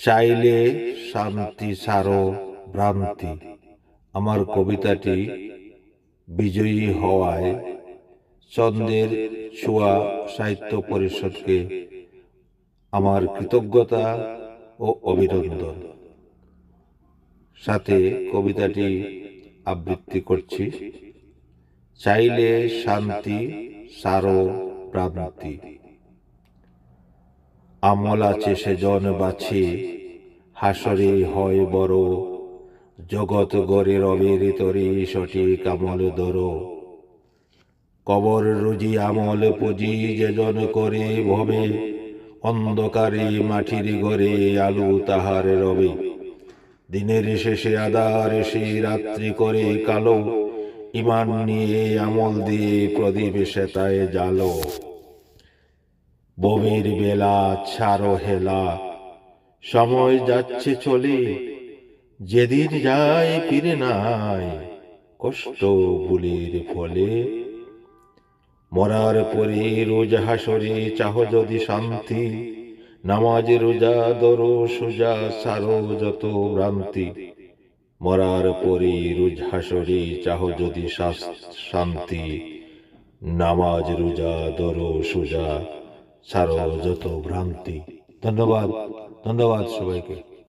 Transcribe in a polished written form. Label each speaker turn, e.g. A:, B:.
A: চাইলে শান্তি সারো ভ্রান্তি। আমার কবিতাটি বিজয়ী হওয়ায় চন্দ্রের ছোঁয়া সাহিত্য পরিষদকে আমার কৃতজ্ঞতা ও অভিনন্দন। সাথে কবিতাটি আবৃত্তি করছি। চাইলে শান্তি সারো ভ্রান্তি। আমল আছে সেজন বাছে, হাসরে হয় বড়, জগৎ গড়ে রবের তরে সঠিক আমল ধর। কবর রুজি আমল পুঁজি যেজন করে ভবে, অন্ধকারে মাটির ঘরে আলো তাহার রবে। দিনের শেষে আধার এসে রাত্রি করে কালো, ইমান নিয়ে আমল দিয়ে প্রদীপ সেতায় জালো। ববের বেলা ছাড়ো হেলা, সময় যাচ্ছে চলে, যেদিন যায় ফিরে নাই কষ্ট ভুলের ফলে। মরার পরে রোজ হাসরে চাহ যদি শান্তি, নামাজ রোজা ধরো সোজা সারো যত ভ্রান্তি। মরার পরে রোজ হাসরে চাহ যদি শান্তি, নামাজ রোজা ধরো সোজা সারো যত ভ্রান্তি। ধন্যবাদ, ধন্যবাদ সবাইকে।